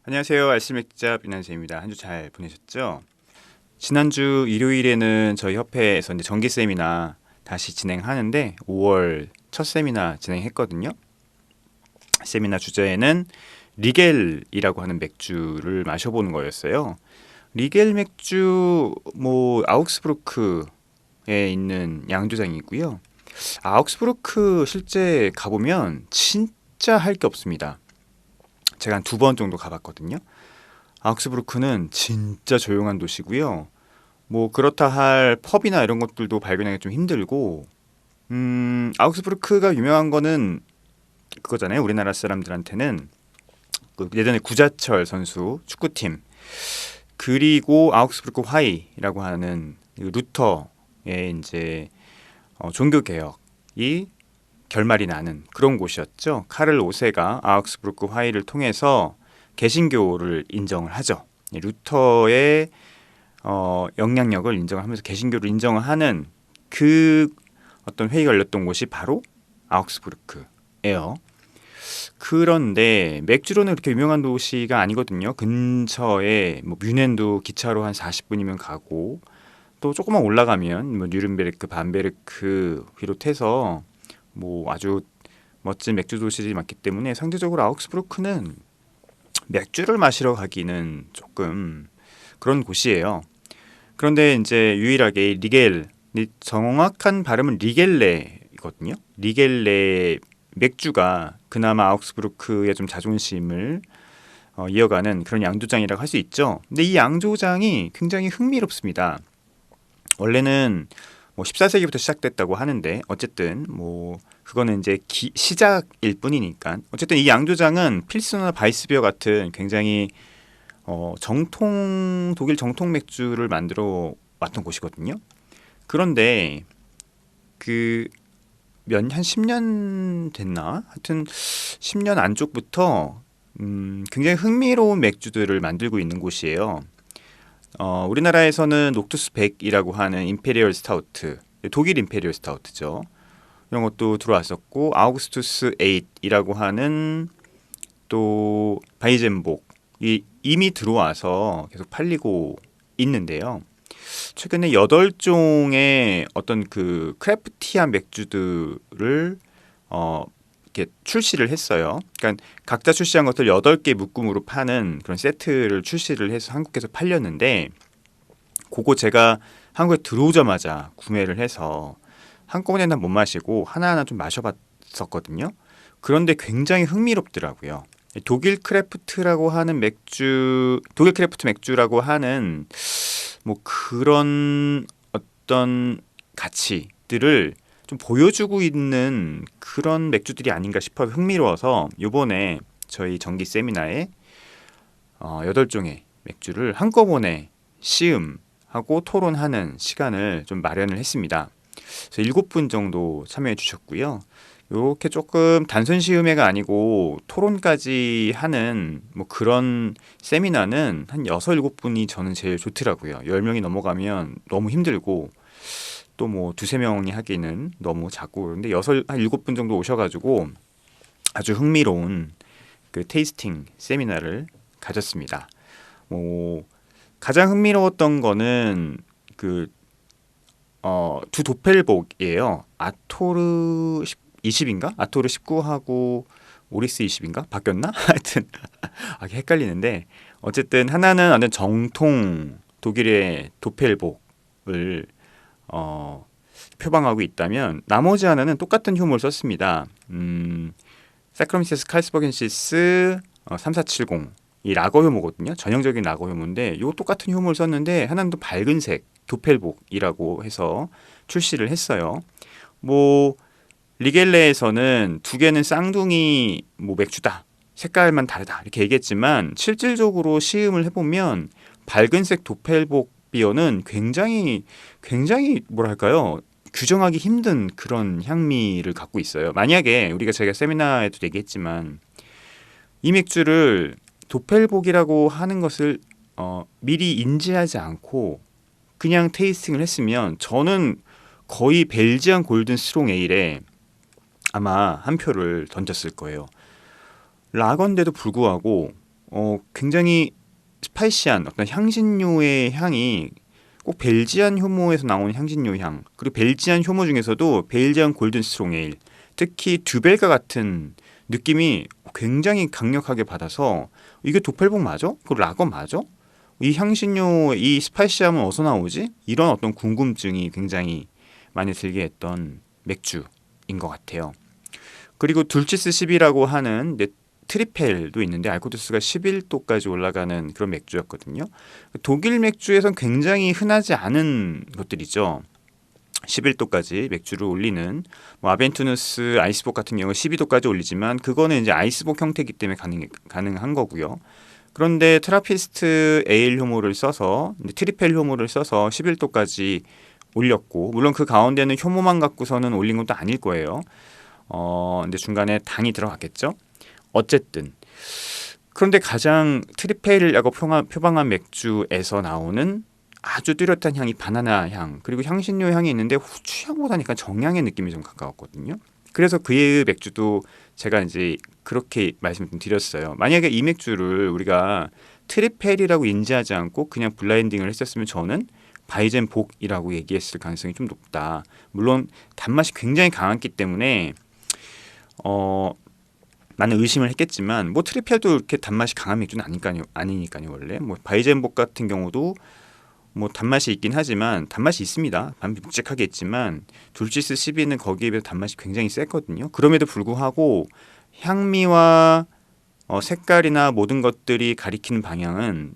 안녕하세요. 알쓸맥자 비난세입니다. 한 주 잘 보내셨죠? 지난주 일요일에는 저희 협회에서 이제 정기 세미나 다시 진행하는데 5월 첫 세미나 진행했거든요. 세미나 주제는 리겔이라고 하는 맥주를 마셔보는 거였어요. 리겔 맥주 아우크스부르크에 있는 양조장이고요. 아우크스부르크 실제 가보면 진짜 할 게 없습니다. 제가 한 두 번 정도 가봤거든요. 아우크스부르크는 진짜 조용한 도시고요. 그렇다 할 펍이나 이런 것들도 발견하기 좀 힘들고, 아우크스부르크가 유명한 거는 그거잖아요. 우리나라 사람들한테는 그 예전에 구자철 선수 축구팀, 그리고 아우크스부르크 화이라고 하는 루터의 이제 종교 개혁이 결말이 나는 그런 곳이었죠. 카를 5세가 아우크스부르크 화이를 통해서 개신교를 인정을 하죠. 루터의 영향력을 인정을 하면서 개신교를 인정하는 그 어떤 회의가 열렸던 곳이 바로 아우크스부르크예요. 그런데 맥주로는 그렇게 유명한 도시가 아니거든요. 근처에 뮌헨도 기차로 한 40분이면 가고, 또 조금만 올라가면 뉴른베르크, 밤베르크 비롯해서 아주 멋진 맥주 도시들이 많기 때문에 상대적으로 아우크스부르크는 맥주를 마시러 가기는 조금 그런 곳이에요. 그런데 이제 유일하게 리겔, 정확한 발음은 리겔레거든요. 리겔레 맥주가 그나마 아우크스부르크의 좀 자존심을 이어가는 그런 양조장이라고 할 수 있죠. 근데 이 양조장이 굉장히 흥미롭습니다. 원래는 14세기부터 시작됐다고 하는데 어쨌든 그거는 이제 시작일 뿐이니까 어쨌든 이 양조장은 필스너나 바이스비어 같은 굉장히 독일 정통 맥주를 만들어 왔던 곳이거든요. 그런데 한 10년 됐나? 하여튼 10년 안쪽부터 굉장히 흥미로운 맥주들을 만들고 있는 곳이에요. 우리나라에서는 옥투스 100이라고 하는 임페리얼 스타우트, 독일 임페리얼 스타우트죠. 이런 것도 들어왔었고, 아우구스투스 8이라고 하는 또 바이젠복이 이미 들어와서 계속 팔리고 있는데요. 최근에 8종의 어떤 그 크래프티한 맥주들을 이렇게 출시를 했어요. 그러니까 각자 출시한 것들 8개 묶음으로 파는 그런 세트를 출시를 해서 한국에서 팔렸는데, 그거 제가 한국에 들어오자마자 구매를 해서 한꺼번에는 못 마시고 하나하나 좀 마셔봤었거든요. 그런데 굉장히 흥미롭더라고요. 독일 크래프트 맥주라고 하는 그런 어떤 가치들을 좀 보여주고 있는 그런 맥주들이 아닌가 싶어 흥미로워서 요번에 저희 정기 세미나에 8종의 맥주를 한꺼번에 시음하고 토론하는 시간을 좀 마련을 했습니다. 그래서 7분 정도 참여해 주셨고요. 이렇게 조금 단순 시음회가 아니고 토론까지 하는 그런 세미나는 한 6, 7분이 저는 제일 좋더라고요. 10명이 넘어가면 너무 힘들고 또 두세 명이 하기는 너무 작고, 그런데 한 7분 정도 오셔가지고 아주 흥미로운 그 테이스팅 세미나를 가졌습니다. 가장 흥미로웠던 거는 두 도펠복이에요. 아토르 20인가? 아토르 19하고 오리스 20인가? 바뀌었나? 하여튼 헷갈리는데, 어쨌든 하나는 완전 정통 독일의 도펠복을 표방하고 있다면 나머지 하나는 똑같은 효모를 썼습니다. 사크라미세스 칼스버겐시스 3470, 이 라거 효모거든요. 전형적인 라거 효모인데 요 똑같은 효모를 썼는데 하나는 또 밝은색 도펠복이라고 해서 출시를 했어요. 리겔레에서는 두 개는 쌍둥이 맥주다, 색깔만 다르다 이렇게 얘기했지만, 실질적으로 시음을 해보면 밝은색 도펠복 비어는 굉장히 뭐랄까요, 규정하기 힘든 그런 향미를 갖고 있어요. 만약에 제가 세미나에도 얘기했지만 이 맥주를 도펠복이라고 하는 것을 미리 인지하지 않고 그냥 테이스팅을 했으면 저는 거의 벨지안 골든 스트롱 에일에 아마 한 표를 던졌을 거예요. 라건데도 불구하고 굉장히 스파이시한 어떤 향신료의 향이 꼭 벨지안 효모에서 나오는 향신료 향, 그리고 벨지안 효모 중에서도 벨지안 골든 스트롱 에일, 특히 듀벨과 같은 느낌이 굉장히 강력하게 받아서 이게 도펠봉 맞아? 그 라거 맞아? 이 향신료, 이 스파이시함은 어디서 나오지? 이런 어떤 궁금증이 굉장히 많이 들게 했던 맥주인 것 같아요. 그리고 둘치스 10이라고 하는 트리펠도 있는데 알코도스가 11도까지 올라가는 그런 맥주였거든요. 독일 맥주에선 굉장히 흔하지 않은 것들이죠. 11도까지 맥주를 올리는 뭐 아벤투누스 아이스복 같은 경우 12도까지 올리지만 그거는 이제 아이스복 형태이기 때문에 가능한 거고요. 그런데 트라피스트 에일 효모를 써서 트리펠 효모를 써서 11도까지 올렸고 물론 그 가운데는 효모만 갖고서는 올린 것도 아닐 거예요. 근데 중간에 당이 들어갔겠죠. 어쨌든 그런데 가장 트리페일이라고 표방한 맥주에서 나오는 아주 뚜렷한 향이 바나나 향 그리고 향신료 향이 있는데 후추 향보다는 약간 정향의 느낌이 좀 가까웠거든요. 그래서 그의 맥주도 제가 이제 그렇게 말씀을 좀 드렸어요. 만약에 이 맥주를 우리가 트리페일이라고 인지하지 않고 그냥 블라인딩을 했었으면 저는 바이젠복이라고 얘기했을 가능성이 좀 높다. 물론 단맛이 굉장히 강했기 때문에 많은 의심을 했겠지만 뭐 트리펠도 이렇게 단맛이 강한 맥주는 아니니까요 원래 뭐 바이젠복 같은 경우도 뭐 단맛이 있긴 하지만 단맛이 있습니다. 묵직하게 있지만 둘치스 12는 거기에 비해서 단맛이 굉장히 세거든요. 그럼에도 불구하고 향미와 색깔이나 모든 것들이 가리키는 방향은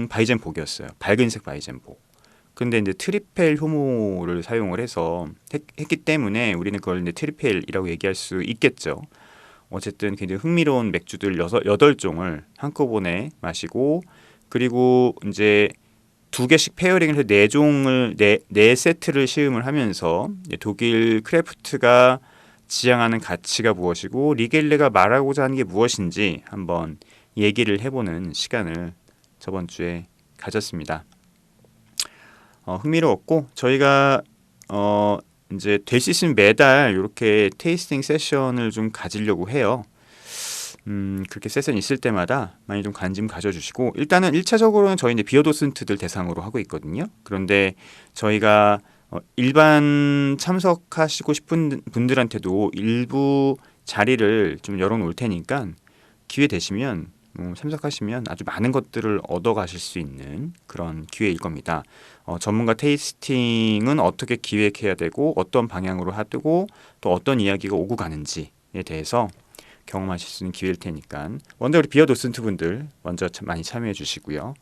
바이젠복이었어요. 밝은색 바이젠복. 근데 이제 트리펠 효모를 사용을 해서 했기 때문에 우리는 그걸 이제 트리펠이라고 얘기할 수 있겠죠. 어쨌든 굉장히 흥미로운 맥주들 8종을 한꺼번에 마시고 그리고 이제 2개씩 페어링을 해서 4종을 네 세트를 시음을 하면서 독일 크래프트가 지향하는 가치가 무엇이고 리겔레가 말하고자 하는 게 무엇인지 한번 얘기를 해보는 시간을 저번 주에 가졌습니다. 흥미로웠고 저희가 이제 될 수 있으면 매달 이렇게 테이스팅 세션을 좀 가지려고 해요. 그렇게 세션 있을 때마다 많이 좀 관심 가져주시고 일단은 1차적으로는 저희 이제 비어도슨트들 대상으로 하고 있거든요. 그런데 저희가 일반 참석하시고 싶은 분들한테도 일부 자리를 좀 열어놓을 테니까 기회 되시면 참석하시면 아주 많은 것들을 얻어가실 수 있는 그런 기회일 겁니다. 전문가 테이스팅은 어떻게 기획해야 되고 어떤 방향으로 하고 또 어떤 이야기가 오고 가는지에 대해서 경험하실 수 있는 기회일 테니까 먼저 우리 비어도슨트 분들 먼저 많이 참여해 주시고요.